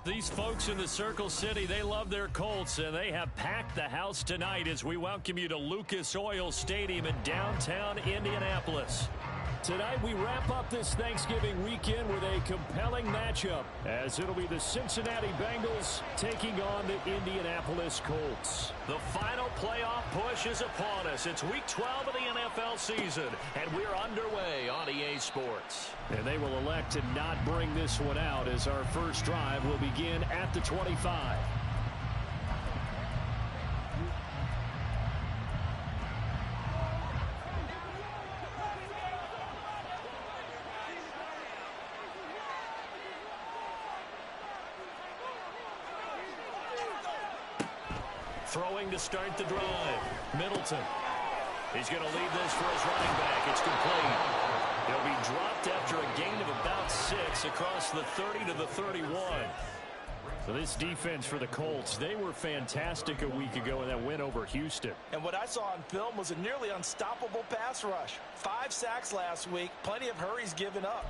These folks in the Circle City, they love their Colts, and they have packed the house tonight as we welcome you to Lucas Oil Stadium in downtown Indianapolis. Tonight, we wrap up this Thanksgiving weekend with a compelling matchup, as it'll be the Cincinnati Bengals taking on the Indianapolis Colts. The final playoff push is upon us. It's Week 12 of the NFL season, and we're underway on EA Sports. And they will elect to not bring this one out, as our first drive will begin at the 25. Throwing to start the drive. Middleton. He's going to lead this for his running back. It's complete. He'll be dropped after a gain of about 6 across the 30 to the 31. So this defense for the Colts, they were fantastic a week ago in that win over Houston. And what I saw on film was a nearly unstoppable pass rush. 5 sacks last week, plenty of hurries given up.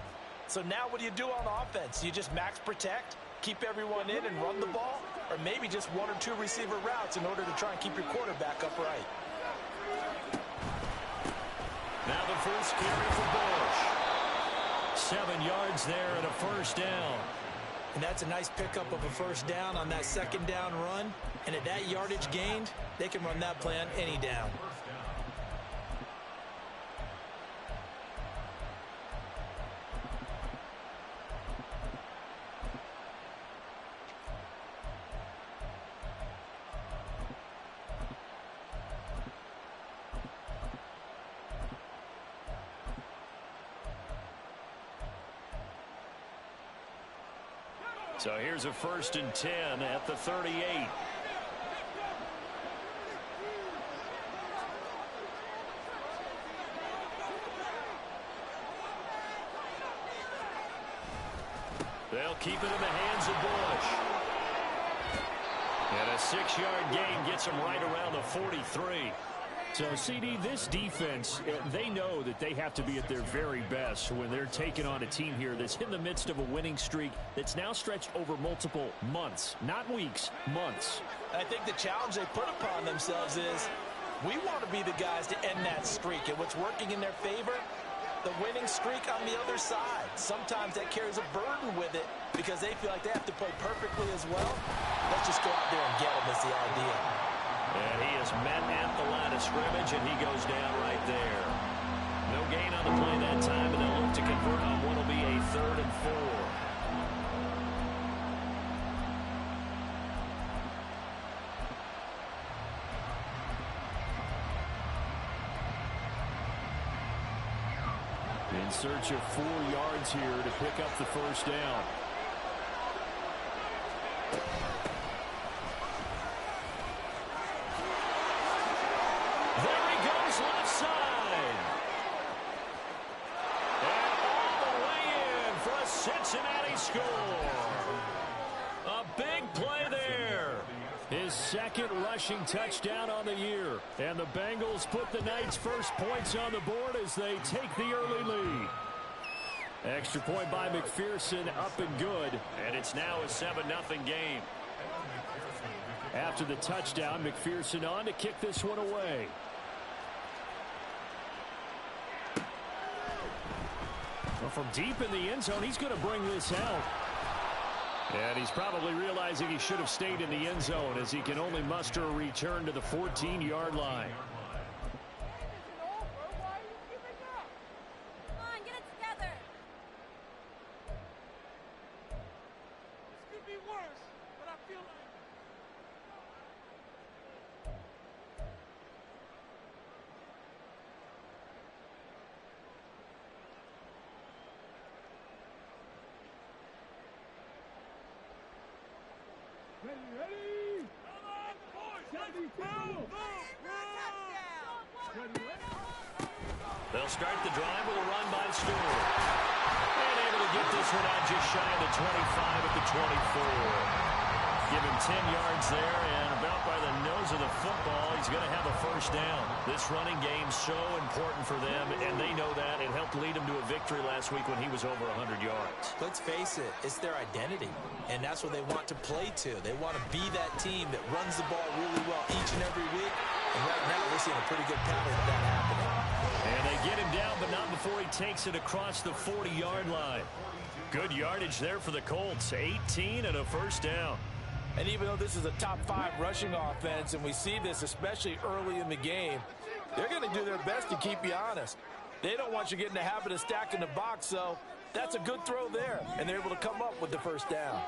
So now what do you do on offense? You just max protect, keep everyone in and run the ball? Or maybe just 1 or 2 receiver routes in order to try and keep your quarterback upright. Now the first carry for Bush. 7 yards there and a first down. And that's a nice pickup of a first down on that second down run. And at that yardage gained, they can run that play on any down. So here's a 1st and 10 at the 38. They'll keep it in the hands of Bush. And a 6-yard gain gets them right around the 43. So, CD, this defense, they know that they have to be at their very best when they're taking on a team here that's in the midst of a winning streak that's now stretched over multiple months, not weeks, months. I think the challenge they put upon themselves is we want to be the guys to end that streak. And what's working in their favor, the winning streak on the other side. Sometimes that carries a burden with it because they feel like they have to play perfectly as well. Let's just go out there and get them is the idea. And he is met at the line of scrimmage, and he goes down right there. No gain on the play that time, and they'll look to convert on what will be a 3rd and 4. In search of 4 yards here to pick up the first down. There he goes left side. And all the way in for a Cincinnati score. A big play there. His 2nd rushing touchdown on the year. And the Bengals put the Knights' first points on the board as they take the early lead. Extra point by McPherson, up and good. And it's now a 7-0 game. After the touchdown, McPherson on to kick this one away. Well, from deep in the end zone, he's going to bring this out. And he's probably realizing he should have stayed in the end zone as he can only muster a return to the 14-yard line. They'll start the drive with a run by Stewart. And able to get this one out just shy of the 25 at the 24. Give him 10 yards there, and about by the nose of the football, he's going to have a first down. This running game so important for them, and they know that. It helped lead him to a victory last week when he was over 100 yards. Let's face it, it's their identity, and that's what they want to play to. They want to be that team that runs the ball really well each and every week, and right now we're seeing a pretty good pattern of that happening. And they get him down, but not before he takes it across the 40-yard line. Good yardage there for the Colts, 18 and a first down. And even though this is a top-5 rushing offense, and we see this especially early in the game, they're going to do their best to keep you honest. They don't want you getting the habit of stacking the box, so that's a good throw there, and they're able to come up with the first down.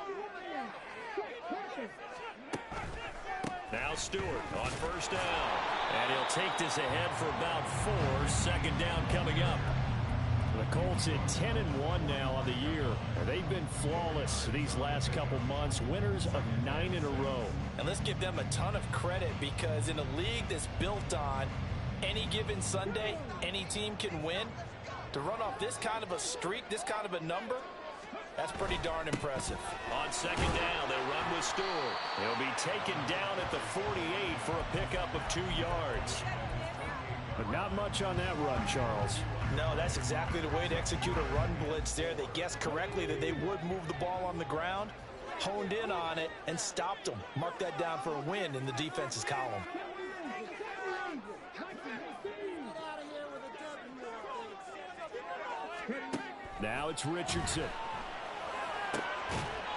Now Stewart on first down, and he'll take this ahead for about 4. Second down coming up. The Colts at 10-1 now on the year. They've been flawless these last couple months, winners of 9 in a row. And let's give them a ton of credit, because in a league that's built on any given Sunday, any team can win. To run off this kind of a streak, this kind of a number, that's pretty darn impressive. On second down, they run with Stewart. He'll be taken down at the 48 for a pickup of 2 yards. But not much on that run, Charles. No, that's exactly the way to execute a run blitz there. They guessed correctly that they would move the ball on the ground, honed in on it, and stopped them. Mark that down for a win in the defense's column. Now it's Richardson.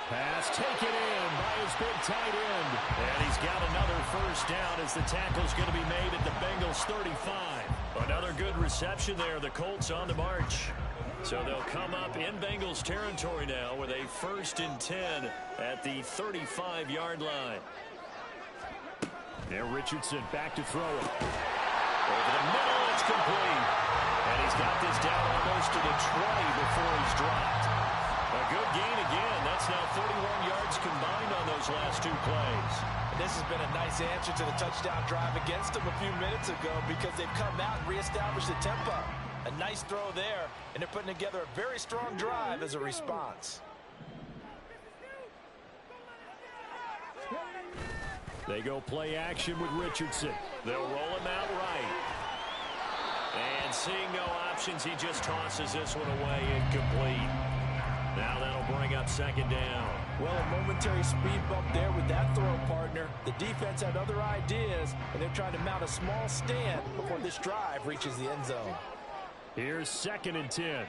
Pass taken in by his big tight end. And he's got another first down as the tackle's going to be made at the Bengals 35. Another good reception there. The Colts on the march. So they'll come up in Bengals territory now with a 1st and 10 at the 35-yard line. Now Richardson back to throw it. Over the middle, it's complete. And he's got this down almost to the 20 before he's dropped. A good gain again. That's now 31 yards combined on those last 2 plays. And this has been a nice answer to the touchdown drive against them a few minutes ago, because they've come out and reestablished the tempo. A nice throw there, and they're putting together a very strong drive as a response. They go play action with Richardson. They'll roll him out right. And seeing no options, he just tosses this one away, incomplete. Now that'll bring up second down. Well, a momentary speed bump there with that throw, partner. The defense had other ideas, and they're trying to mount a small stand before this drive reaches the end zone. Here's 2nd and 10.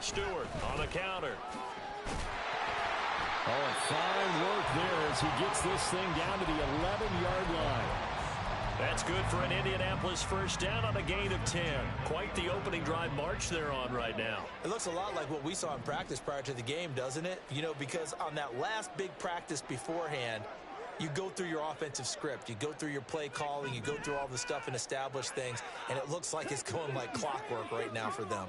Stewart on the counter. Oh, and fine work there as he gets this thing down to the 11-yard line. That's good for an Indianapolis first down on a gain of 10. Quite the opening drive march they're on right now. It looks a lot like what we saw in practice prior to the game, doesn't it? You know, because on that last big practice beforehand, you go through your offensive script. You go through your play calling. You go through all the stuff and establish things. And it looks like it's going like clockwork right now for them.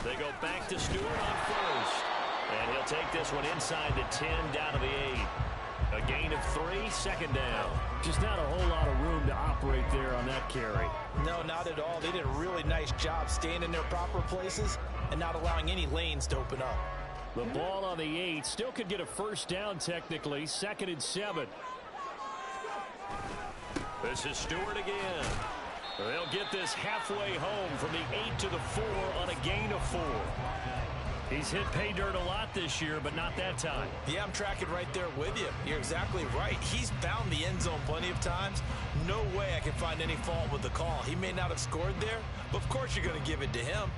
They go back to Stewart on first. And he'll take this one inside the 10 down to the 8. A gain of 3, second down. Just not a whole lot of room to operate there on that carry. No, not at all. They did a really nice job staying in their proper places and not allowing any lanes to open up. The ball on the 8 still could get a first down technically. 2nd and 7. This is Stewart again. They'll get this halfway home from the 8 to the 4 on a gain of 4. He's hit pay dirt a lot this year, but not that time. Yeah, I'm tracking right there with you. You're exactly right. He's found the end zone plenty of times. No way I can find any fault with the call. He may not have scored there, but of course you're going to give it to him.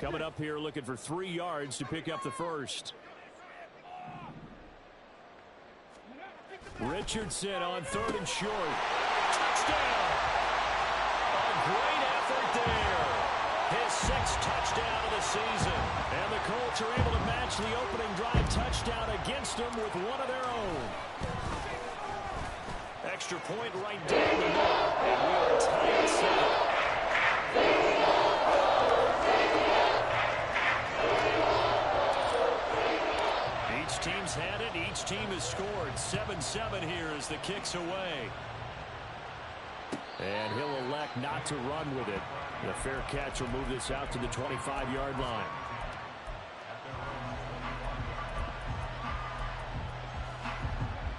Coming up here looking for 3 yards to pick up the first. Richardson on 3rd and short. Touchdown! A great effort there. His 6th touchdown of the season. And the Colts are able to match the opening drive touchdown against them with one of their own. Extra point right down the middle. And we are tied at 7. Both teams had it. Each team has scored. 7-7 here as the kick's away. And he'll elect not to run with it. The fair catch will move this out to the 25-yard line.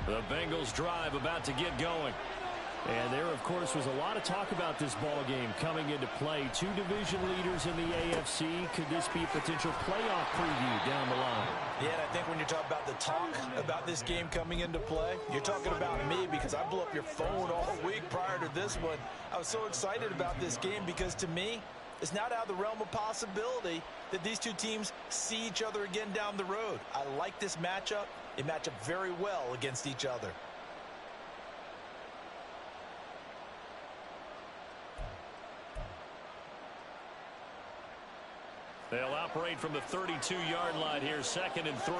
The Bengals drive about to get going. And there, of course, was a lot of talk about this ball game coming into play. Two division leaders in the AFC. Could this be a potential playoff preview down the line? Yeah, and I think when you're talking about the talk about this game coming into play, you're talking about me because I blew up your phone all week prior to this one. I was so excited about this game because, to me, it's not out of the realm of possibility that these two teams see each other again down the road. I like this matchup. They match up very well against each other. They'll operate from the 32-yard line here, 2nd and 3.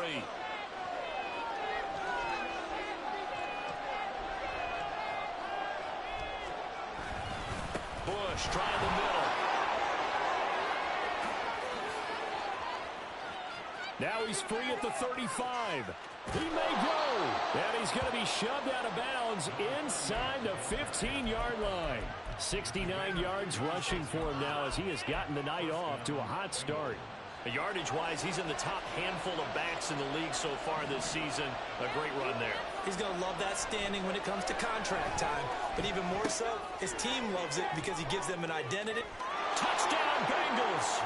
Bush trying the middle. Now he's free at the 35. He may go. And he's going to be shoved out of bounds inside the 15-yard line. 69 yards rushing for him now as he has gotten the night off to a hot start. Yardage-wise, he's in the top handful of backs in the league so far this season. A great run there. He's going to love that standing when it comes to contract time. But even more so, his team loves it because he gives them an identity. Touchdown, Bengals!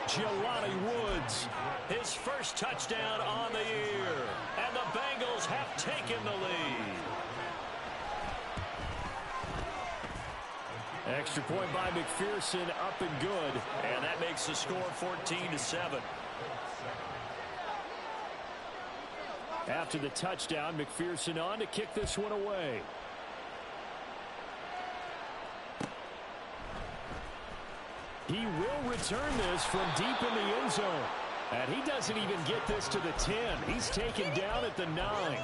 Jelani Woods, his first touchdown on the year. And the Bengals have taken the lead. Extra point by McPherson, up and good. And that makes the score 14-7. After the touchdown, McPherson on to kick this one away. He will return this from deep in the end zone. And he doesn't even get this to the 10. He's taken down at the 9.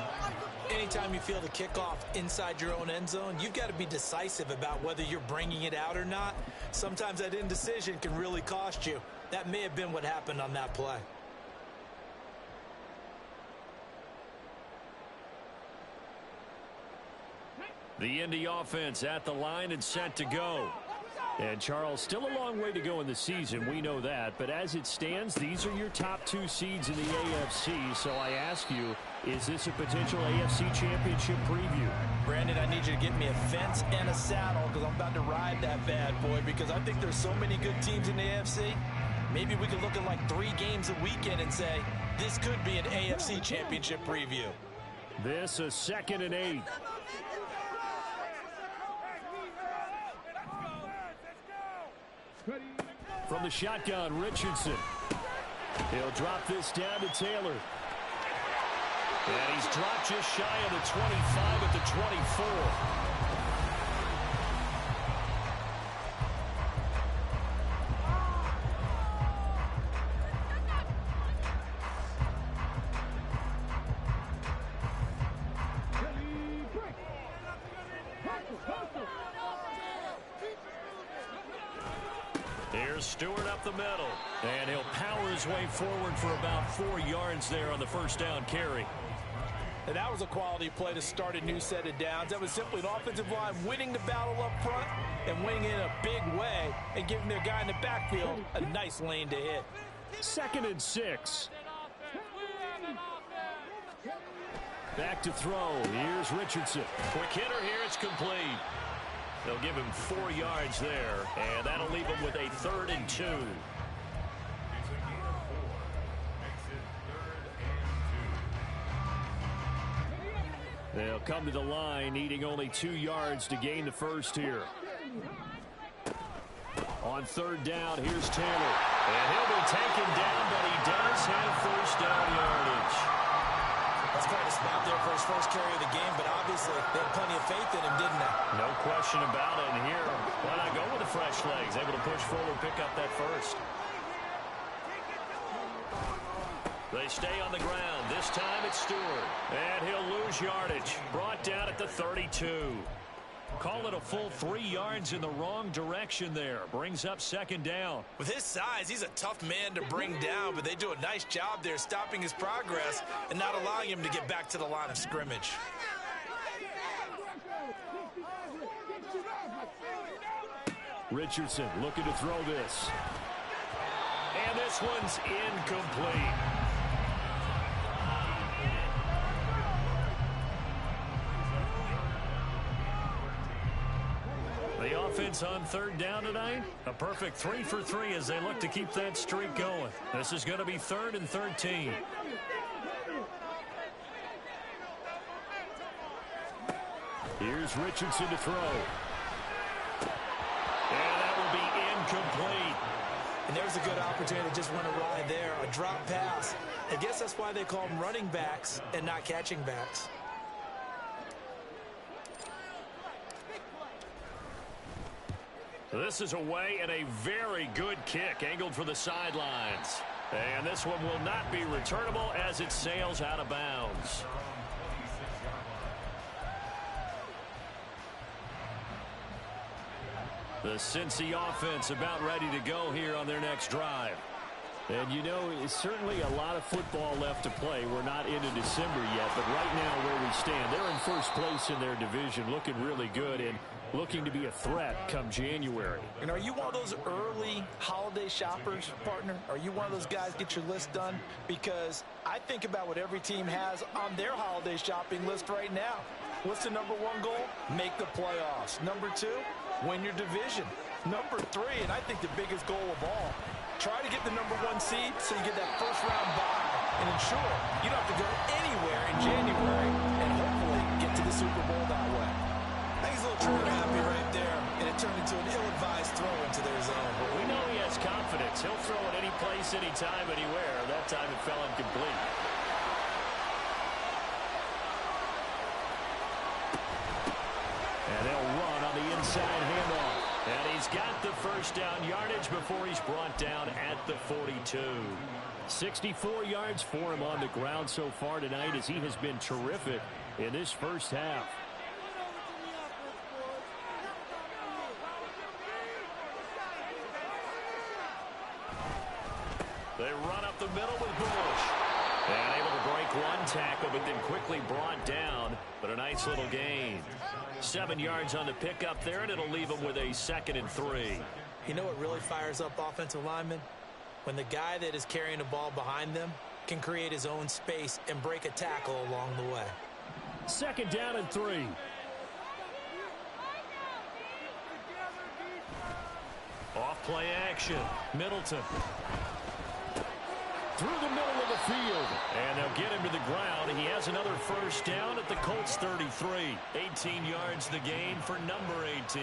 Anytime you feel the kickoff inside your own end zone, you've got to be decisive about whether you're bringing it out or not. Sometimes that indecision can really cost you. That may have been what happened on that play. The Indy offense at the line and set to go. And, Charles, still a long way to go in the season. We know that. But as it stands, these are your top two seeds in the AFC. So I ask you, is this a potential AFC championship preview? Brandon, I need you to get me a fence and a saddle because I'm about to ride that bad boy because I think there's so many good teams in the AFC. Maybe we could look at like 3 games a weekend and say, this could be an AFC championship preview. This is 2nd and 8. From the shotgun, Richardson. He'll drop this down to Taylor. And he's dropped just shy of the 25 at the 24. Here's Stewart up the middle. And he'll power his way forward for about 4 yards there on the first down carry. And that was a quality play to start a new set of downs. That was simply an offensive line winning the battle up front and winning in a big way and giving their guy in the backfield a nice lane to hit. 2nd and 6. Back to throw. Here's Richardson. Quick hitter here. It's complete. They'll give him 4 yards there, and that'll leave him with a 3rd and 2. They'll come to the line, needing only 2 yards to gain the first here. On 3rd down, here's Taylor. And he'll be taken down, but he does have first down yardage. That's quite a spot there for his first carry of the game, but obviously they had plenty of faith in him, didn't they? No question about it. And here, why not go with the fresh legs? Able to push forward, pick up that first. They stay on the ground. This time it's Stewart. And he'll lose yardage. Brought down at the 32. Call it a full 3 yards in the wrong direction there. Brings up second down. With his size, he's a tough man to bring down, but they do a nice job there stopping his progress and not allowing him to get back to the line of scrimmage. Richardson looking to throw this. And this one's incomplete. The offense on third down tonight, a perfect 3 for 3 as they look to keep that streak going. This is going to be 3rd and 13. Here's Richardson to throw. And that will be incomplete. And there's a good opportunity to just run a ride there, a drop pass. I guess that's why they call them running backs and not catching backs. This is away and a very good kick angled for the sidelines. And this one will not be returnable as it sails out of bounds. The Cincy offense about ready to go here on their next drive. And, you know, it's certainly a lot of football left to play. We're not into December yet, but right now where we stand, they're in first place in their division, looking really good and looking to be a threat come January. And are you one of those early holiday shoppers, partner? Are you one of those guys get your list done? Because I think about what every team has on their holiday shopping list right now. What's the number 1 goal? Make the playoffs. Number 2, win your division. Number 3, and I think the biggest goal of all, try to get the number 1 seed so you get that first-round bye and ensure you don't have to go anywhere in January and hopefully get to the Super Bowl that way. I think he's a little trigger happy right there, and it turned into an ill-advised throw into their zone. Well, we know he has confidence. He'll throw it any place, anytime, anywhere. That time it fell incomplete. And they'll run on the inside handoff. And he's got the first down yardage before he's brought down at the 42. 64 yards for him on the ground so far tonight as he has been terrific in this first half. They run up the middle with Bush. And able to break one tackle, but then quickly brought down. But a nice little gain. 7 yards on the pickup there, and it'll leave them with a 2nd and 3. You know what really fires up offensive linemen? When the guy that is carrying the ball behind them can create his own space and break a tackle along the way. 2nd down and 3. Off play action. Middleton. Through the middle of the field. And they'll get him to the ground. He has another first down at the Colts 33. 18 yards the gain for number 18.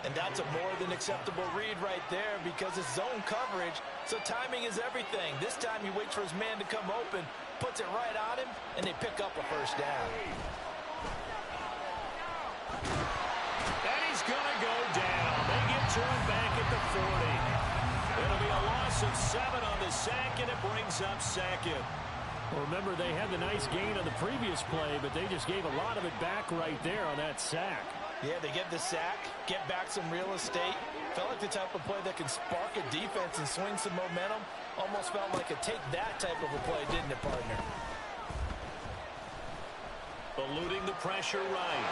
And that's a more than acceptable read right there because it's zone coverage, so timing is everything. This time he waits for his man to come open, puts it right on him, and they pick up a first down. And he's going to go down. They get to him back at the 40. It'll be a loss of 7 on the sack, and it brings up 2nd. Well, remember, they had the nice gain on the previous play, but they just gave a lot of it back right there on that sack. Yeah, they get the sack, get back some real estate. Felt like the type of play that can spark a defense and swing some momentum. Almost felt like a take-that type of a play, didn't it, partner? Eluding the pressure right.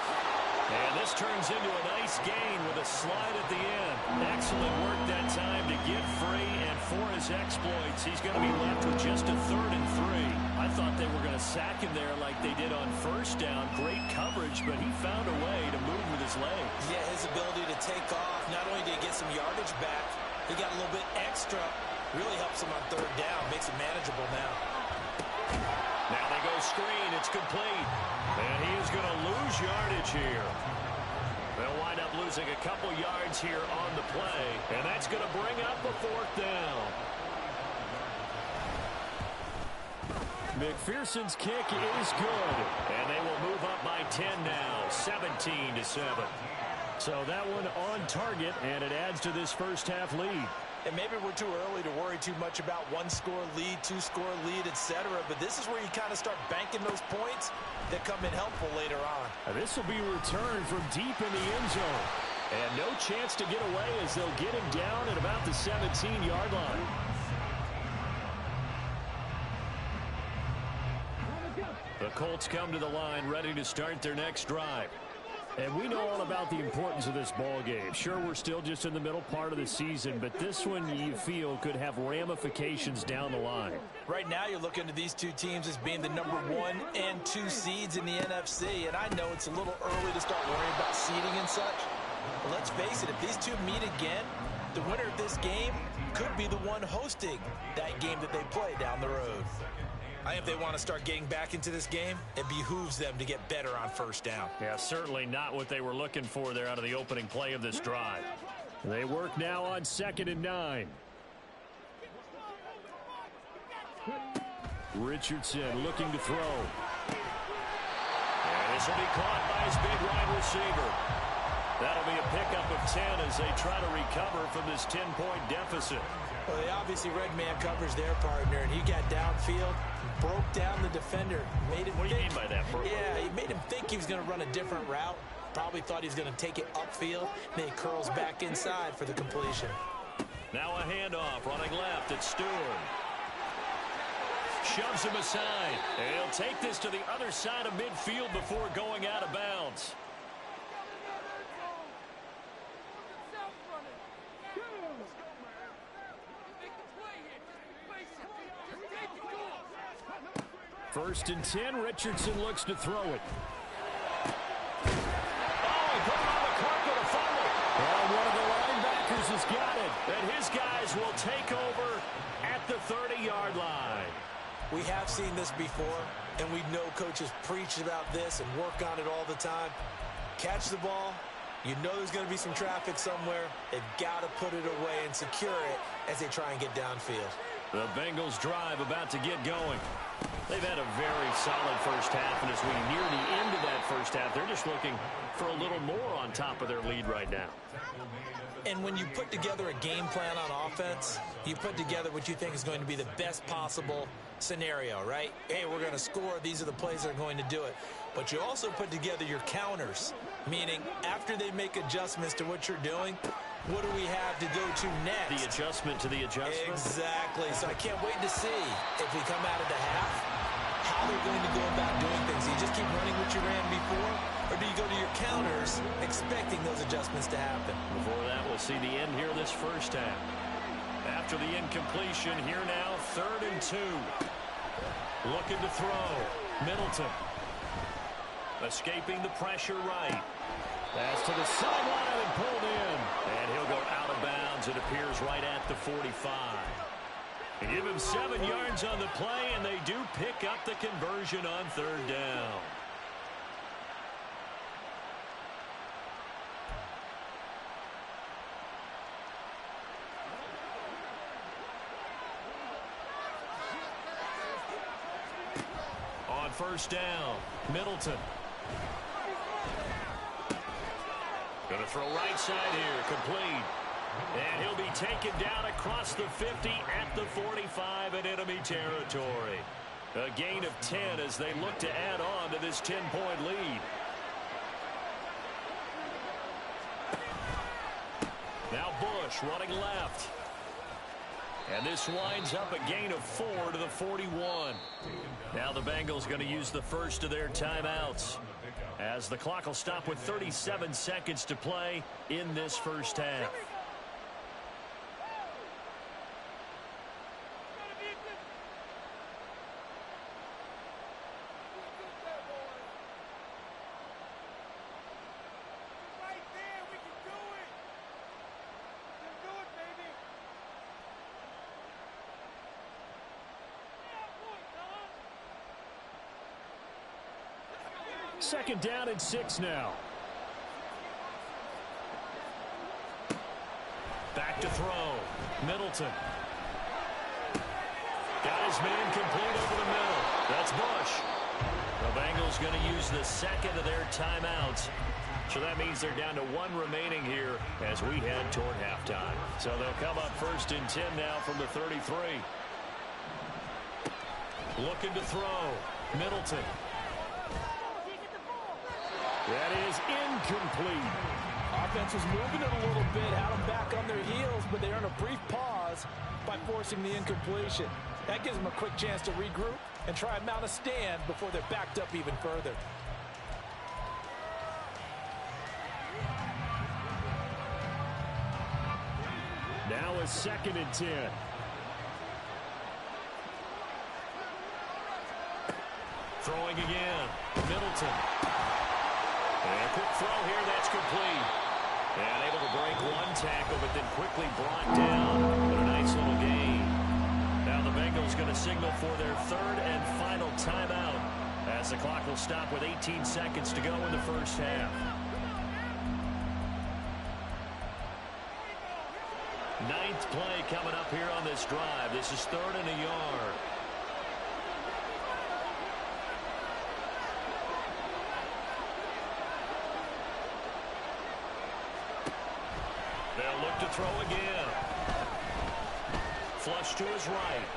And this turns into a nice gain with a slide at the end. Excellent work that time to get free, and for his exploits, he's going to be left with just a 3rd and 3. I thought they were going to sack him there like they did on first down. Great coverage, but he found a way to move with his legs. Yeah, his ability to take off, not only did he get some yardage back, he got a little bit extra. Really helps him on 3rd down, makes it manageable now. Now they go screen. It's complete. And he is going to lose yardage here. They'll wind up losing a couple yards here on the play. And that's going to bring up a 4th down. McPherson's kick is good. And they will move up by 10 now. 17-7. So that one on target, and it adds to this first half lead. And maybe we're too early to worry too much about one-score lead, two-score lead, etc. But this is where you kind of start banking those points that come in helpful later on. This will be returned from deep in the end zone. And no chance to get away as they'll get him down at about the 17-yard line. The Colts come to the line ready to start their next drive. And we know all about the importance of this ball game. Sure, we're still just in the middle part of the season, but this one you feel could have ramifications down the line. Right now you're looking at these two teams as being the number 1 and 2 seeds in the NFC, and I know it's a little early to start worrying about seeding and such. But let's face it, if these two meet again, the winner of this game could be the one hosting that game that they play down the road. I think if they want to start getting back into this game, it behooves them to get better on first down. Yeah, certainly not what they were looking for there out of the opening play of this drive. They work now on 2nd and 9. Richardson looking to throw. And this will be caught by his big wide receiver. That'll be a pickup of 10 as they try to recover from this 10-point deficit. Well, they obviously red man covers their partner, and he got downfield, broke down the defender. Made him what do you mean by that, Bert? Yeah, he made him think he was going to run a different route. Probably thought he was going to take it upfield. Then he curls back inside for the completion. Now a handoff, running left, it's Stewart. Shoves him aside. And he'll take this to the other side of midfield before going out of bounds. First and 10, Richardson looks to throw it. Oh, he put it on the carpet, a fumble. And one of the linebackers has got it. And his guys will take over at the 30-yard line. We have seen this before, and we know coaches preach about this and work on it all the time. Catch the ball. You know there's going to be some traffic somewhere. They've got to put it away and secure it as they try and get downfield. The Bengals drive about to get going. They've had a very solid first half, and as we near the end of that first half, they're just looking for a little more on top of their lead right now. And when you put together a game plan on offense, you put together what you think is going to be the best possible scenario, right? Hey, we're going to score. These are the plays that are going to do it. But you also put together your counters, meaning after they make adjustments to what you're doing, what do we have to go to next? The adjustment to the adjustment? Exactly. So I can't wait to see if we come out of the half, how they're going to go about doing things. Do you just keep running what you ran before, or do you go to your counters expecting those adjustments to happen? Before that, we'll see the end here this first half. After the incompletion, here now, 3rd and 2. Looking to throw. Middleton. Escaping the pressure right. Pass to the sideline and pulled in. And he'll go out of bounds, it appears, right at the 45. They give him 7 yards on the play, and they do pick up the conversion on 3rd down. On 1st down, Middleton. Going to throw right side here, complete. And he'll be taken down across the 50 at the 45 in enemy territory. A gain of 10 as they look to add on to this 10-point lead. Now Bush running left. And this winds up a gain of 4 to the 41. Now the Bengals going to use the first of their timeouts, as the clock will stop with 37 seconds to play in this first half. Second down and 6 now. Back to throw. Middleton. Got his man complete over the middle. That's Bush. The Bengals going to use the second of their timeouts So that means they're down to 1 remaining here as we head toward halftime. So they'll come up 1st and 10 now from the 33. Looking to throw. Middleton. That is incomplete. Offense was moving it a little bit, had them back on their heels, but they earned a brief pause by forcing the incompletion. That gives them a quick chance to regroup and try and mount a stand before they're backed up even further. Now a 2nd and 10. Throwing again. Middleton. And a quick throw here. That's complete. And able to break 1 tackle, but then quickly brought down. But a nice little gain. Now the Bengals going to signal for their 3rd and final timeout as the clock will stop with 18 seconds to go in the first half. 9th play coming up here on this drive. This is 3rd and a yard. They'll look to throw again. Flush to his right.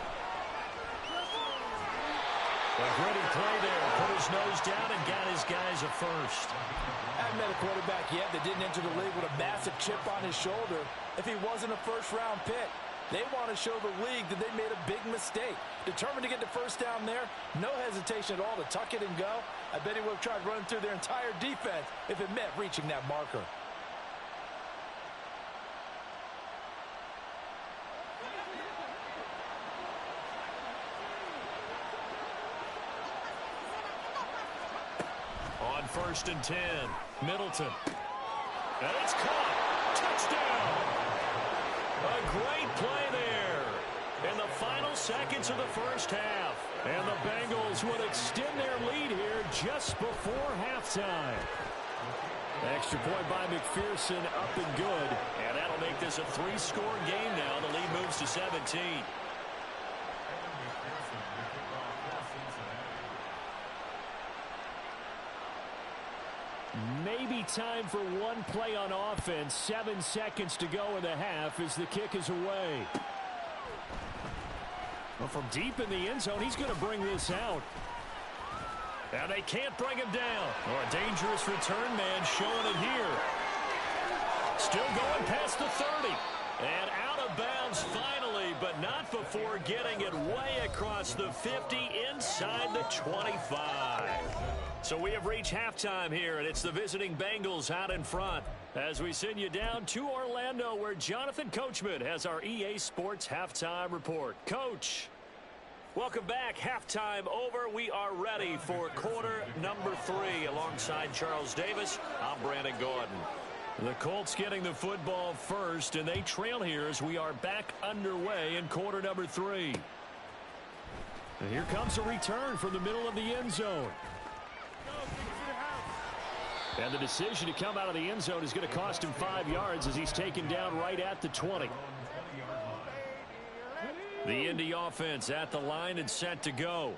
A gritty play there. Put his nose down and got his guys a first. I haven't met a quarterback yet that didn't enter the league with a massive chip on his shoulder if he wasn't a first-round pick. They want to show the league that they made a big mistake. Determined to get the first down there, no hesitation at all to tuck it and go. I bet he would have tried running through their entire defense if it meant reaching that marker. On 1st and 10, Middleton. And it's caught. Touchdown. A great play there in the final seconds of the first half. And the Bengals would extend their lead here just before halftime. Extra point by McPherson, up and good. And that'll make this a 3-score game now. The lead moves to 17. Maybe time for 1 play on offense. 7 seconds to go in the half as the kick is away. Well, from deep in the end zone, he's going to bring this out. And they can't bring him down. Oh, a dangerous return man showing it here. Still going past the 30. And out of bounds finally, but not before getting it way across the 50 inside the 25. So we have reached halftime here, and it's the visiting Bengals out in front as we send you down to Orlando, where Jonathan Coachman has our EA Sports Halftime Report. Coach, welcome back. Halftime over. We are ready for quarter number 3 alongside Charles Davis. I'm Brandon Gordon. The Colts getting the football first, and they trail here as we are back underway in quarter number 3. And here comes a return from the middle of the end zone. And the decision to come out of the end zone is going to cost him 5 yards as he's taken down right at the 20. The Indy offense at the line and set to go.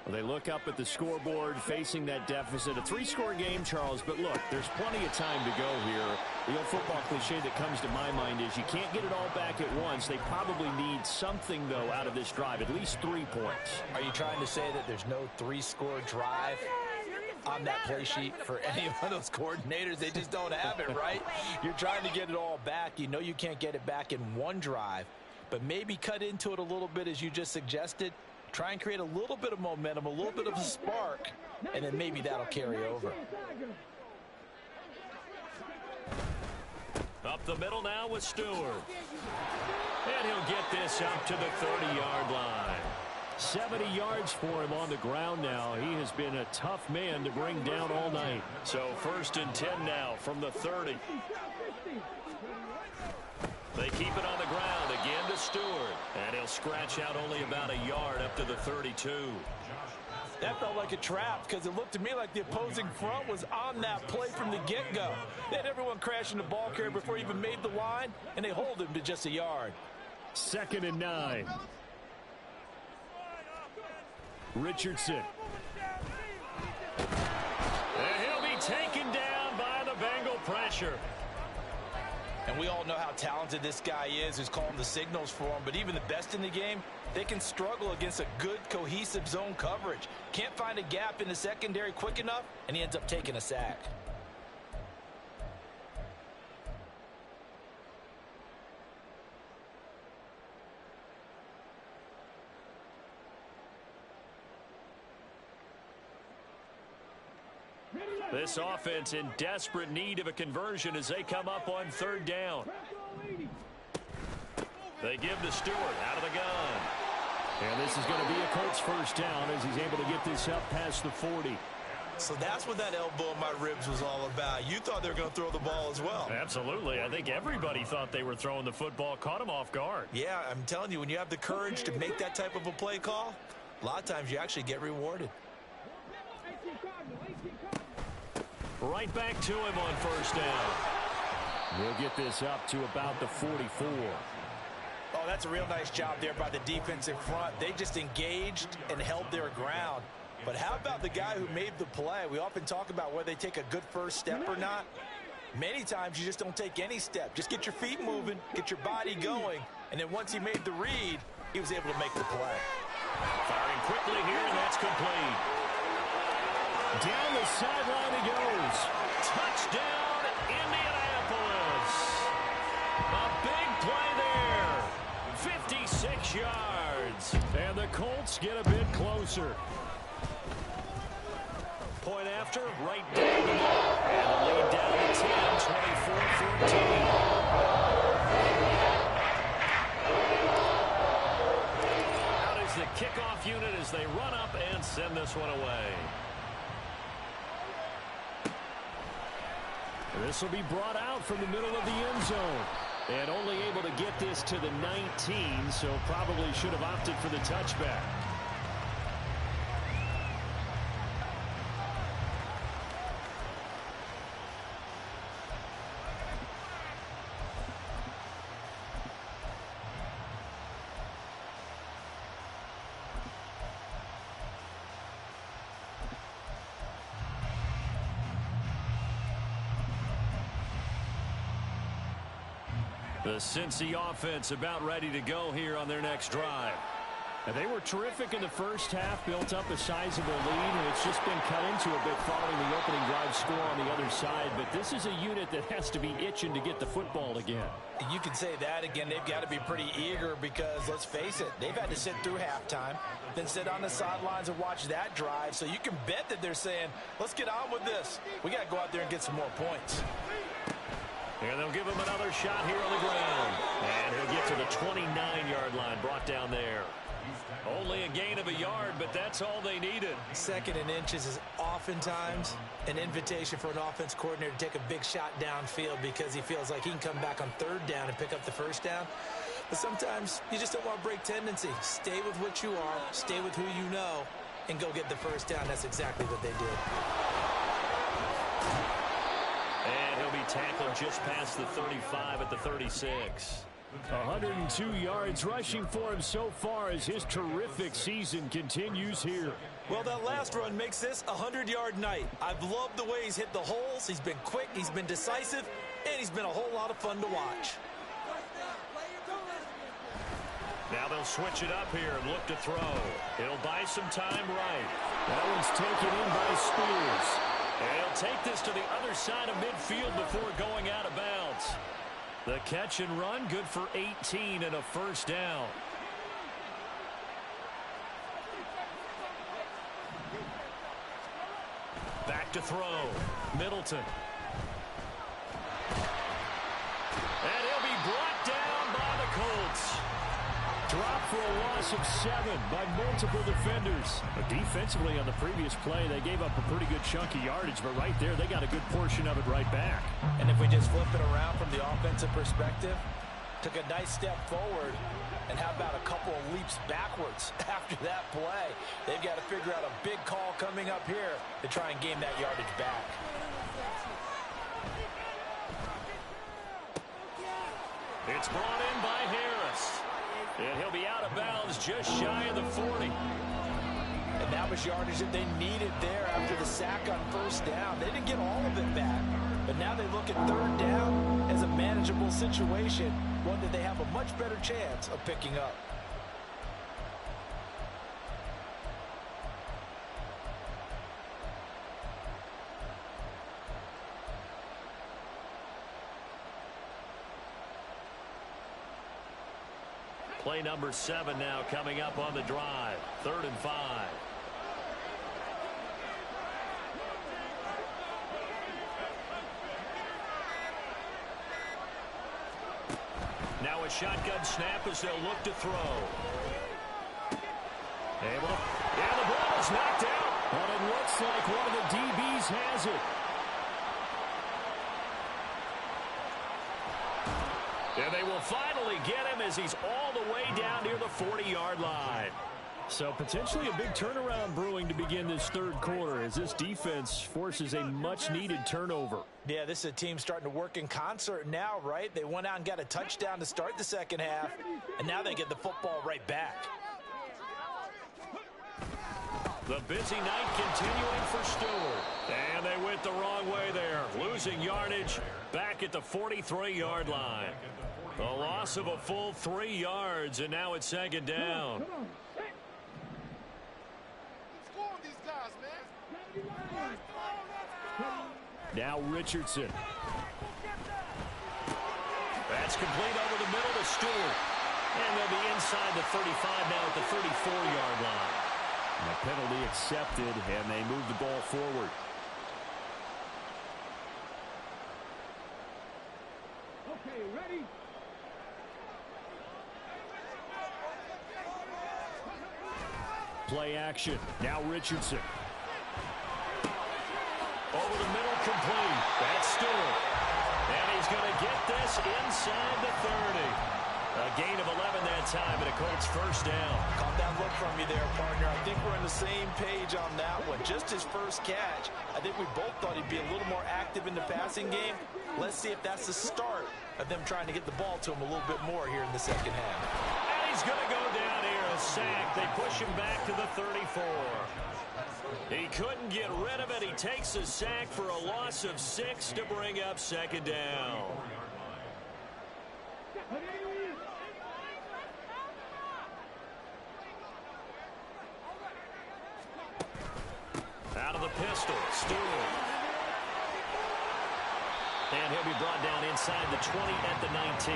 Well, they look up at the scoreboard facing that deficit. A 3-score game, Charles, but look, there's plenty of time to go here. The old football cliche that comes to my mind is you can't get it all back at once. They probably need something, though, out of this drive, at least 3 points. Are you trying to say that there's no 3-score drive on that play sheet for any of those coordinators? They just don't have it, right? You're trying to get it all back. You know you can't get it back in 1 drive, but maybe cut into it a little bit as you just suggested. Try and create a little bit of momentum, a little bit of a spark, and then maybe that'll carry over. Up the middle now with Stewart. And he'll get this up to the 30-yard line. 70 yards for him on the ground now. He has been a tough man to bring down all night. So 1st and 10 now from the 30. They keep it on the ground again to Stewart. And he'll scratch out only about a yard up to the 32. That felt like a trap because it looked to me like the opposing front was on that play from the get-go. They had everyone crashing the ball carrier before he even made the line, and they hold him to just a yard. 2nd and 9. Richardson. And he'll be taken down by the pressure. And we all know how talented this guy is who's calling the signals for him. But even the best in the game, they can struggle against a good, cohesive zone coverage. Can't find a gap in the secondary quick enough, and he ends up taking a sack. This offense in desperate need of a conversion as they come up on third down. They give to Stewart out of the gun. And this is going to be a Colts first down as he's able to get this up past the 40. So that's what that elbow in my ribs was all about. You thought they were going to throw the ball as well. Absolutely. I think everybody thought they were throwing the football, caught him off guard. Yeah, I'm telling you, when you have the courage to make that type of a play call, a lot of times you actually get rewarded. Right back to him on first down. We'll get this up to about the 44. Oh, that's a real nice job there by the defensive front. They just engaged and held their ground. But how about the guy who made the play? We often talk about whether they take a good first step or not. Many times you just don't take any step. Just get your feet moving, get your body going, and then once he made the read, he was able to make the play. Firing quickly here, and that's complete. Down the sideline he goes. Touchdown, Indianapolis. A big play there. 56 yards. And the Colts get a bit closer. Point after, right down the middle. And the lead down to 10, 24-14. Out is the kickoff unit as they run up and send this one away. This will be brought out from the middle of the end zone. And only able to get this to the 19, so probably should have opted for the touchback. The Cincy offense about ready to go here on their next drive. And they were terrific in the first half, built up a sizable lead, and it's just been cut into a bit following the opening drive score on the other side. But this is a unit that has to be itching to get the football again. You can say that again. They've got to be pretty eager because, let's face it, they've had to sit through halftime, then sit on the sidelines and watch that drive. So you can bet that they're saying, let's get on with this. We got to go out there and get some more points. And they'll give him another shot here on the ground. And he'll get to the 29-yard line, brought down there. Only a gain of a yard, but that's all they needed. Second and inches is oftentimes an invitation for an offense coordinator to take a big shot downfield because he feels like he can come back on third down and pick up the first down. But sometimes you just don't want to break tendency. Stay with what you are, stay with who you know, and go get the first down. That's exactly what they did. And he'll be tackled just past the 35 at the 36. 102 yards rushing for him so far as his terrific season continues here. Well, that last run makes this a 100-yard night. I've loved the way he's hit the holes. He's been quick, he's been decisive, and he's been a whole lot of fun to watch. Now they'll switch it up here and look to throw. It'll buy some time right. That one's taken in by Spears. And he'll take this to the other side of midfield before going out of bounds. The catch and run, good for 18 and a first down. Back to throw. Middleton. And he'll be brought down by the Colts. Dropped for a loss of 7 by multiple defenders. But defensively on the previous play, they gave up a pretty good chunk of yardage, but right there, they got a good portion of it right back. And if we just flip it around from the offensive perspective, took a nice step forward, and how about a couple of leaps backwards after that play? They've got to figure out a big call coming up here to try and gain that yardage back. It's brought in by Harris. And he'll be out of bounds just shy of the 40. And that was yardage that they needed there after the sack on first down. They didn't get all of it back, But now they look at third down as a manageable situation, one that they have a much better chance of picking up. Play number 7 now coming up on the drive. 3rd and 5. Now a shotgun snap as they'll look to throw. Able to, and the ball is knocked out. But it looks like one of the DBs has it. And they will finally get him as he's all the way down near the 40-yard line. So potentially a big turnaround brewing to begin this third quarter as this defense forces a much-needed turnover. Yeah, this is a team starting to work in concert now, right? They went out and got a touchdown to start the second half, and now they get the football right back. The busy night continuing for Stewart. And they went the wrong way there, losing yardage back at the 43-yard line. A loss of a full 3 yards, and now it's 2nd down. Now Richardson. That's complete over the middle to Stewart. And they'll be inside the 35 now at the 34-yard line. And the penalty accepted, and they move the ball forward. Okay, ready? Play action. Now Richardson. Over the middle, complete. That's Stewart. And he's going to get this inside the 30. A gain of 11 that time, and a Colts first down. Caught that look from you there, partner. I think we're on the same page on that one. Just his first catch. I think we both thought he'd be a little more active in the passing game. Let's see if that's the start of them trying to get the ball to him a little bit more here in the second half. And he's going to go down here, a sack. They push him back to the 34. He couldn't get rid of it. He takes a sack for a loss of 6 to bring up 2nd down. Out of the pistol, Stewart. And he'll be brought down inside the 20 at the 19.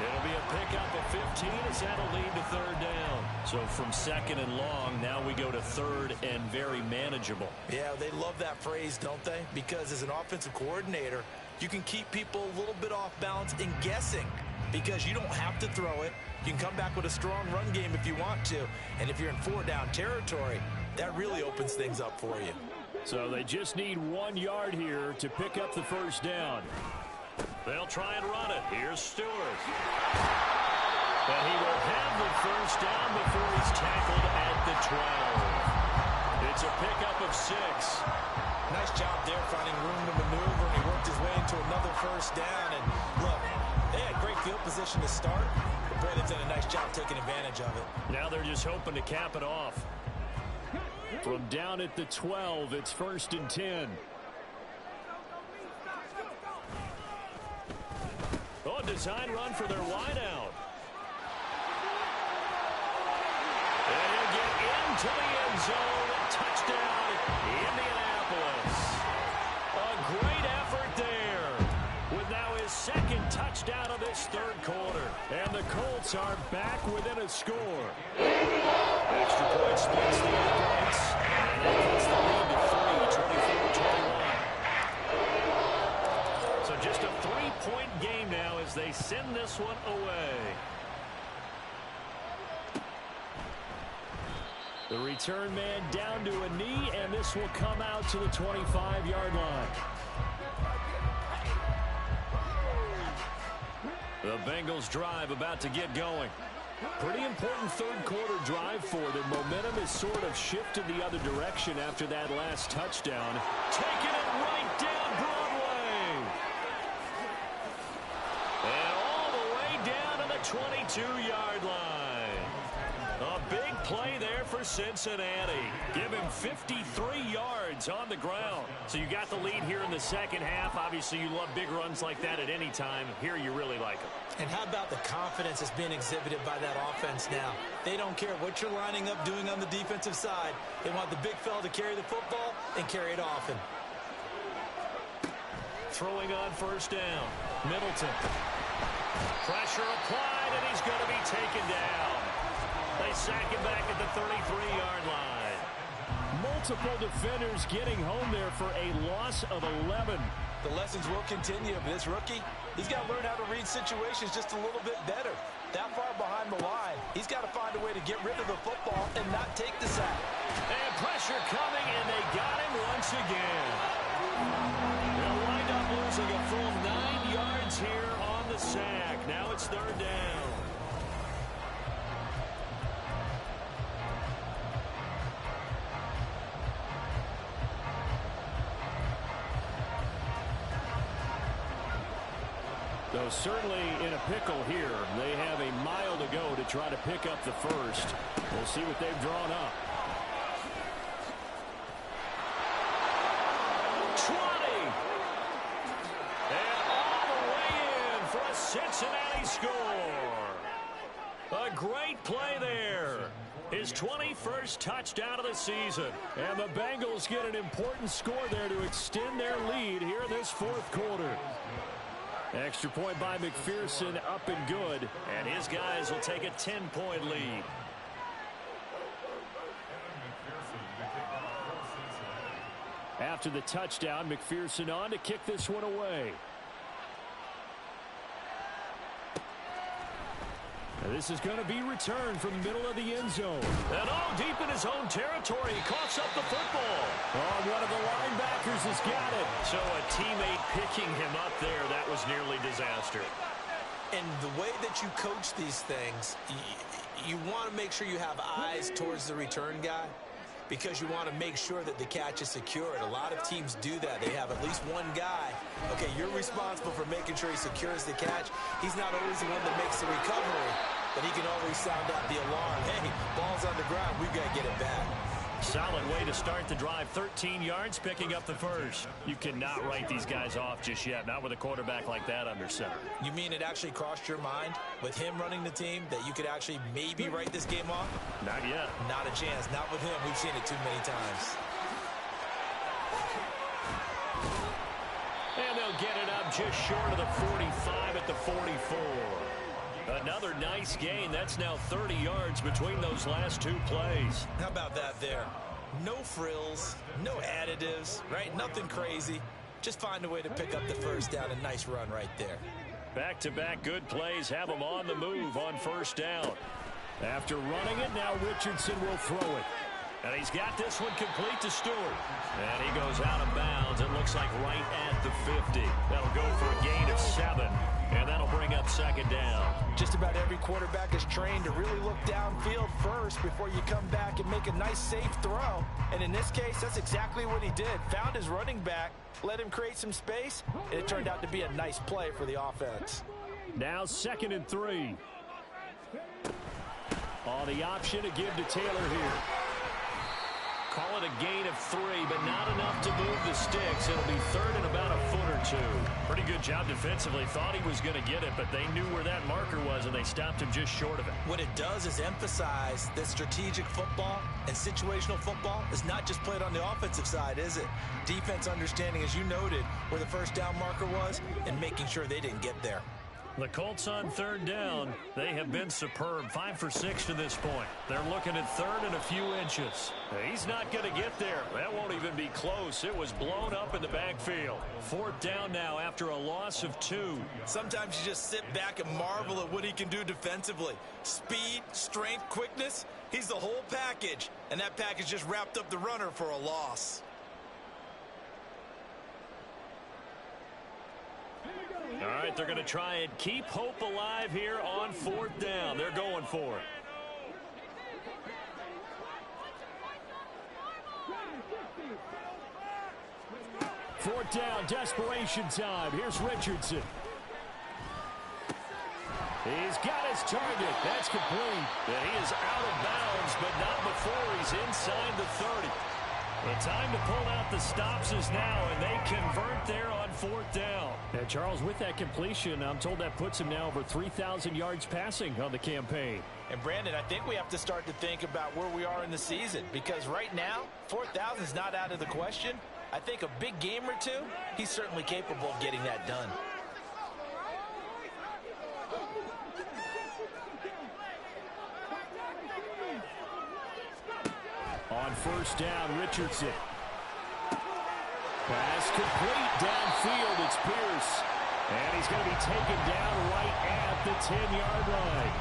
It'll be a pickup of 15 as that'll lead to 3rd down. So from 2nd and long, now we go to 3rd and very manageable. Yeah, they love that phrase, don't they? Because as an offensive coordinator, you can keep people a little bit off balance and guessing because you don't have to throw it. You can come back with a strong run game if you want to. And if you're in 4-down territory, that really opens things up for you. So they just need 1 yard here to pick up the first down. They'll try and run it. Here's Stewart. But he will have the first down before he's tackled at the 12. It's a pickup of 6. Nice job there finding room to maneuver, and he worked his way into another first down. And look, they had great field position to start, but boy, they've done a nice job taking advantage of it. Now they're just hoping to cap it off. From down at the 12, it's 1st and 10. Oh, design run for their wideout. And he'll get into the end zone. Touchdown, Indianapolis. A great effort there with now his 2nd touchdown of this 3rd quarter. And the Colts are back within a score. Extra point splits the 8 points. And that puts the lead to 24-21. So just a 3-point game now as they send this one away. The return man down to a knee, and this will come out to the 25-yard line. The Bengals drive about to get going. Pretty important 3rd quarter drive for them. Momentum has sort of shifted the other direction after that last touchdown. Taking it right down Broadway. And all the way down to the 22-yard line. A big play there there for Cincinnati. Give him 53 yards on the ground. So you got the lead here in the second half. Obviously, you love big runs like that at any time. Here you really like them. And how about the confidence that's being exhibited by that offense now? They don't care what you're lining up doing on the defensive side. They want the big fella to carry the football and carry it often. Throwing on first down. Middleton. Pressure applied, and he's going to be taken down. They sack him back at the 33-yard line. Multiple defenders getting home there for a loss of 11. The lessons will continue. This rookie, he's got to learn how to read situations just a little bit better. That far behind the line, he's got to find a way to get rid of the football and not take the sack. And pressure coming, and they got him once again. They'll wind up losing a full 9 yards here on the sack. Now it's third down. Though certainly in a pickle here. They have a mile to go to try to pick up the first. We'll see what they've drawn up. 20. And all the way in for a Cincinnati score. A great play there. His 21st touchdown of the season. And the Bengals get an important score there to extend their lead here in this fourth quarter. Extra point by McPherson, up and good. And his guys will take a 10-point lead. After the touchdown, McPherson on to kick this one away. And this is going to be returned from the middle of the end zone. And all deep in his own territory. He coughs up the football. Oh, one of the linebackers has got it. So a teammate picking him up there, that was nearly disaster. And the way that you coach these things, you want to make sure you have eyes towards the return guy, because you want to make sure that the catch is secured. A lot of teams do that. They have at least one guy. Okay, you're responsible for making sure he secures the catch. He's not always the one that makes the recovery, but he can always sound out the alarm. Hey, ball's on the ground. We've got to get it back. Solid way to start the drive. 13 yards, picking up the first. You cannot write these guys off just yet. Not with a quarterback like that under center. You mean it actually crossed your mind with him running the team that you could actually maybe write this game off? Not yet. Not a chance. Not with him. We've seen it too many times. And they'll get it up just short of the 45 at the 44. Another nice gain. That's now 30 yards between those last two plays. How about that there? No frills, no additives, right? Nothing crazy. Just find a way to pick up the first down. A nice run right there. Back-to-back good plays have them on the move on first down. After running it, now Richardson will throw it. And he's got this one complete to Stewart. And he goes out of bounds. It looks like right at the 50. That'll go for a gain of 7. And that'll bring up second down. Just about every quarterback is trained to really look downfield first before you come back and make a nice, safe throw. And in this case, that's exactly what he did. Found his running back, let him create some space, and it turned out to be a nice play for the offense. Now 2nd and 3. On the option to give to Taylor here. Call it a gain of 3, but not enough to move the sticks. It'll be 3rd and about a foot or 2. Pretty good job defensively. Thought he was going to get it, but they knew where that marker was, and they stopped him just short of it. What it does is emphasize that strategic football and situational football is not just played on the offensive side, is it? Defense understanding, as you noted, where the first down marker was and making sure they didn't get there. The Colts on 3rd down. They have been superb. 5 for 6 to this point. They're looking at 3rd and a few inches. He's not going to get there. That won't even be close. It was blown up in the backfield. 4th down now after a loss of 2. Sometimes you just sit back and marvel at what he can do defensively. Speed, strength, quickness. He's the whole package. And that package just wrapped up the runner for a loss. All right, they're going to try and keep hope alive here on 4th down. They're going for it. Fourth down, desperation time. Here's Richardson. He's got his target. That's complete. And he is out of bounds, but not before he's inside the 30. The time to pull out the stops is now, and they convert there on 4th down. And Charles, with that completion, I'm told that puts him now over 3,000 yards passing on the campaign. And Brandon, I think we have to start to think about where we are in the season, because right now, 4,000 is not out of the question. I think a big game or two, he's certainly capable of getting that done. On 1st down, Richardson. Pass complete downfield. It's Pierce. And he's going to be taken down right at the 10-yard line.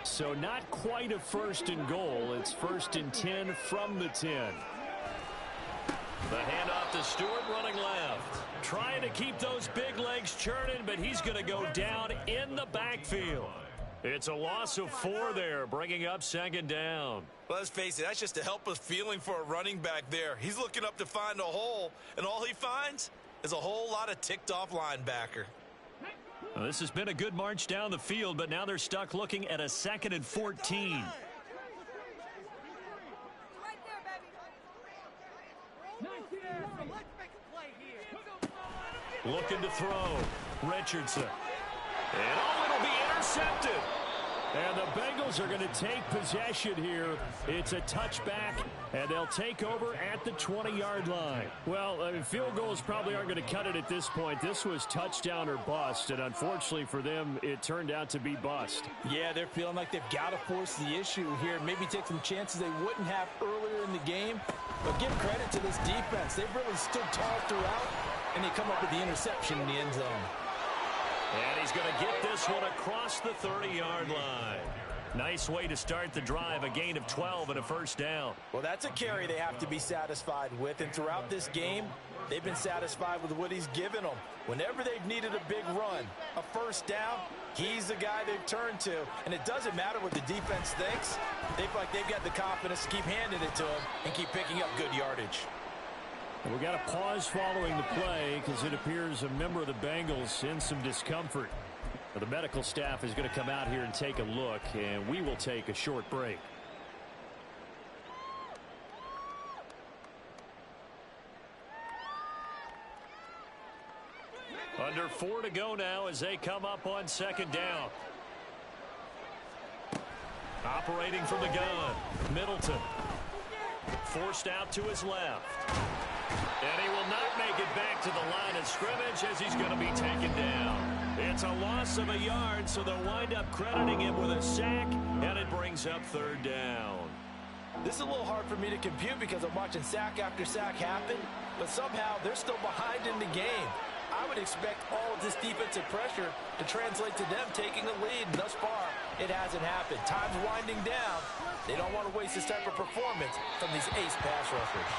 So not quite a 1st and goal. It's 1st and 10 from the 10. The handoff to Stewart running left. Trying to keep those big legs churning, but he's going to go down in the backfield. It's a loss of 4 there, bringing up 2nd down. Well, let's face it, that's just a helpless feeling for a running back there. He's looking up to find a hole, and all he finds is a whole lot of ticked-off linebacker. Well, this has been a good march down the field, but now they're stuck looking at a 2nd and 14. Looking to throw. Richardson. And it'll be intercepted. And the Bengals are going to take possession here. It's a touchback, and they'll take over at the 20-yard line. Well, field goals probably aren't going to cut it at this point. This was touchdown or bust, and unfortunately for them, it turned out to be bust. Yeah, they're feeling like they've got to force the issue here. Maybe take some chances they wouldn't have earlier in the game. But give credit to this defense. They've really stood tall throughout, and they come up with the interception in the end zone. And he's going to get this one across the 30-yard line. Nice way to start the drive, a gain of 12 and a 1st down. Well, that's a carry they have to be satisfied with, and throughout this game, they've been satisfied with what he's given them. Whenever they've needed a big run, a 1st down, he's the guy they've turned to, and it doesn't matter what the defense thinks. They feel like they've got the confidence to keep handing it to him and keep picking up good yardage. We got a pause following the play because it appears a member of the Bengals in some discomfort. The medical staff is going to come out here and take a look, and we will take a short break. Under 4 to go now as they come up on 2nd down. Operating from the gun, Middleton. Forced out to his left. And he will not make it back to the line of scrimmage as he's going to be taken down. It's a loss of a yard, so they'll wind up crediting him with a sack, and it brings up 3rd down. This is a little hard for me to compute because I'm watching sack after sack happen, but somehow they're still behind in the game. I would expect all of this defensive pressure to translate to them taking a lead. Thus far, it hasn't happened. Time's winding down. They don't want to waste this type of performance from these ace pass rushers.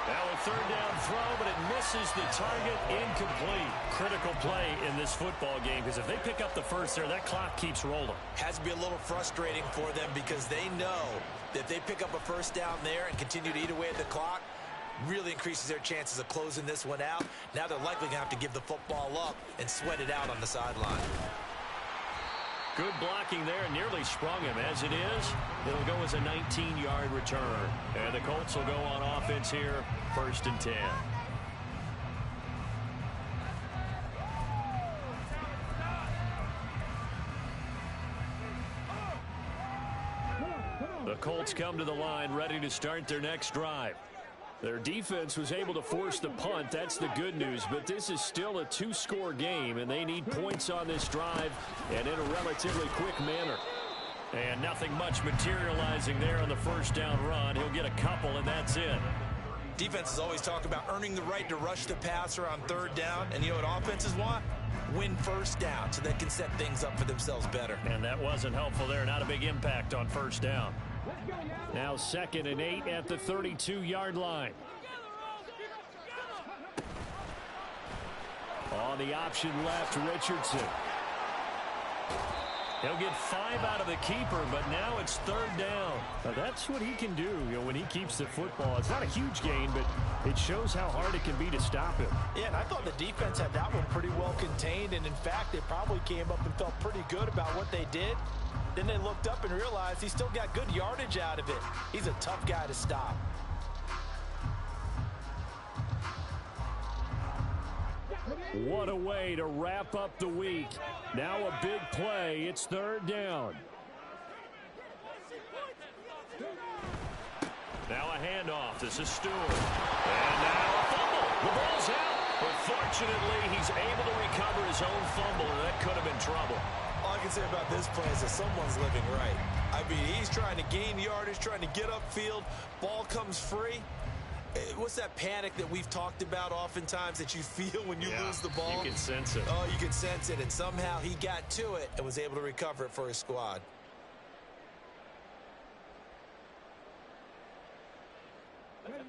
Now a 3rd down throw, but it misses the target, incomplete. Critical play in this football game because if they pick up the 1st there, that clock keeps rolling. Has to be a little frustrating for them because they know that if they pick up a 1st down there and continue to eat away at the clock, really increases their chances of closing this one out. Now they're likely going to have to give the football up and sweat it out on the sideline. Good blocking there, nearly sprung him. As it is, it'll go as a 19-yard return. And the Colts will go on offense here, 1st and 10. The Colts come to the line, ready to start their next drive. Their defense was able to force the punt. That's the good news. But this is still a 2-score game, and they need points on this drive and in a relatively quick manner. And nothing much materializing there on the 1st down run. He'll get a couple, and that's it. Defenses always talk about earning the right to rush the passer on 3rd down. And you know what offenses want? Win 1st down so they can set things up for themselves better. And that wasn't helpful there. Not a big impact on 1st down. Now 2nd and 8 at the 32-yard line. On the option left, Richardson. He'll get 5 out of the keeper, but now it's 3rd down. That's what he can do, when he keeps the football. It's not a huge gain, but it shows how hard it can be to stop him. Yeah, and I thought the defense had that one pretty well contained, and in fact, they probably came up and felt pretty good about what they did. Then they looked up and realized he still got good yardage out of it. He's a tough guy to stop. What a way to wrap up the week. Now a big play. It's 3rd down. Now a handoff. This is Stewart. And now a fumble. The ball's out. But fortunately, he's able to recover his own fumble, and that could have been trouble. All I can say about this play is that someone's living right. I mean, he's trying to gain yardage, trying to get upfield. Ball comes free. What's that panic that we've talked about oftentimes that you feel when you lose the ball? You can sense it. Oh, you can sense it, and somehow he got to it and was able to recover it for his squad.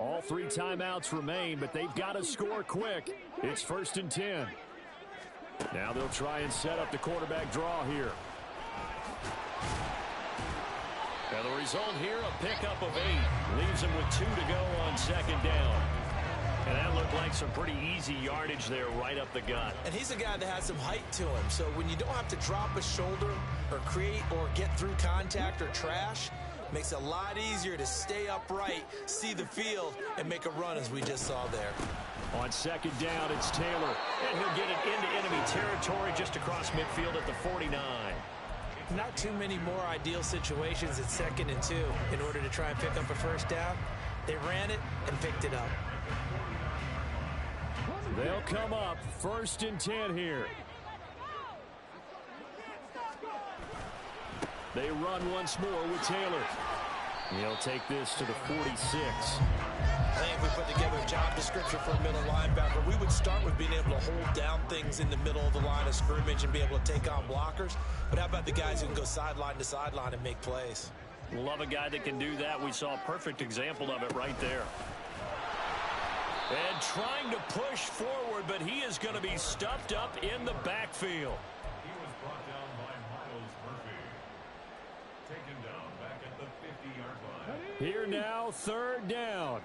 All 3 timeouts remain, but they've got to score quick. It's 1st and 10. Now they'll try and set up the quarterback draw here. Now the result here, a pickup of 8. Leaves him with 2 to go on 2nd down. And that looked like some pretty easy yardage there right up the gut. And he's a guy that has some height to him. So when you don't have to drop a shoulder or create or get through contact or trash, makes it a lot easier to stay upright, see the field, and make a run as we just saw there. On 2nd down, it's Taylor. And he'll get it into enemy territory just across midfield at the 49. Not too many more ideal situations at 2nd and 2 in order to try and pick up a 1st down. They ran it and picked it up. They'll come up 1st and 10 here. They run once more with Taylor. He'll take this to the 46. I think if we put together a job description for a middle linebacker, we would start with being able to hold down things in the middle of the line of scrimmage and be able to take on blockers. But how about the guys who can go sideline to sideline and make plays? Love a guy that can do that. We saw a perfect example of it right there. And trying to push forward, but he is going to be stuffed up in the backfield. He was brought down by Miles Murphy. Taken down back at the 50-yard line. Here now, 3rd down.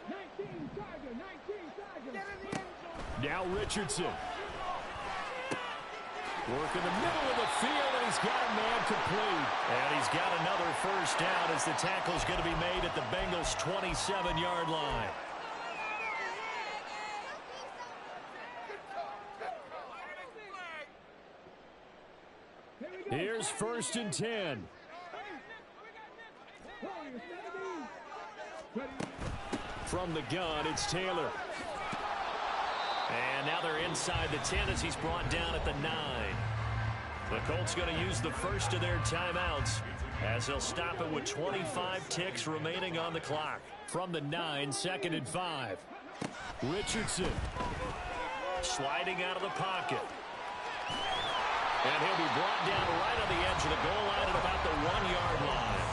19 Tiger, 19 Tiger. Now Richardson. Work in the middle of the field, and he's got a man complete. And he's got another 1st down as the tackle's going to be made at the Bengals' 27-yard line. Here's 1st and 10. From the gun, it's Taylor. And now they're inside the 10 as he's brought down at the 9. The Colts going to use the first of their timeouts as they'll stop it with 25 ticks remaining on the clock. From the 9, 2nd and 5. Richardson sliding out of the pocket. And he'll be brought down right on the edge of the goal line at about the 1-yard line.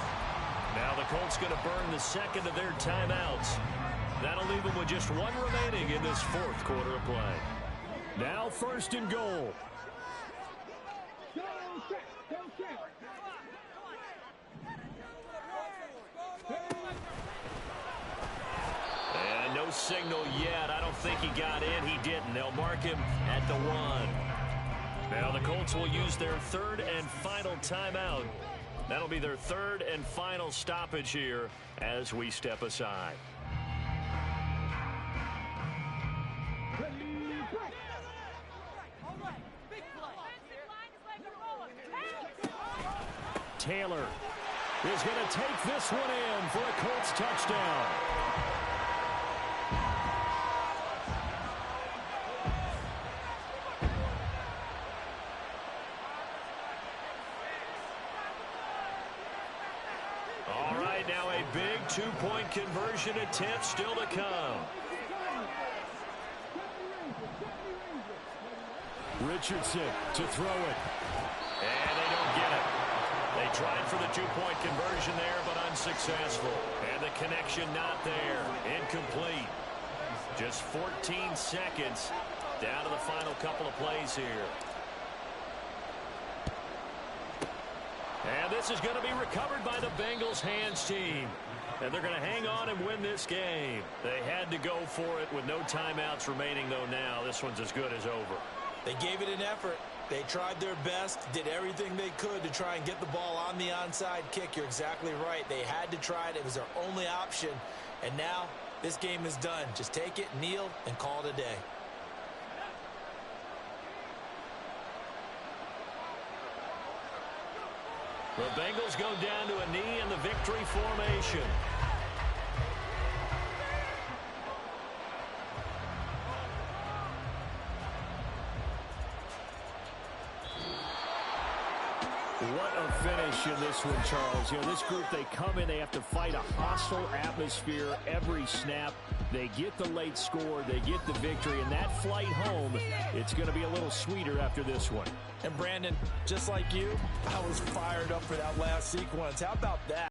Now the Colts going to burn the 2nd of their timeouts. That'll leave them with just 1 remaining in this 4th quarter of play. Now 1st and goal. And no signal yet. I don't think he got in. He didn't. They'll mark him at the 1. Now the Colts will use their 3rd and final timeout. That'll be their 3rd and final stoppage here as we step aside. Taylor is going to take this one in for a Colts touchdown. All right, now a big 2-point conversion attempt still to come. Richardson to throw it. And they don't get it. They tried for the 2-point conversion there, but unsuccessful. And the connection not there. Incomplete. Just 14 seconds down to the final couple of plays here. And this is going to be recovered by the Bengals hands team. And they're going to hang on and win this game. They had to go for it with no timeouts remaining, though, now. This one's as good as over. They gave it an effort. They tried their best, did everything they could to try and get the ball on the onside kick. You're exactly right. They had to try it. It was their only option. And now this game is done. Just take it, kneel, and call it a day. The Bengals go down to a knee in the victory formation. What a finish in this one, Charles. You know, this group, they come in, they have to fight a hostile atmosphere every snap. They get the late score, they get the victory, and that flight home, it's going to be a little sweeter after this one. And Brandon, just like you, I was fired up for that last sequence. How about that?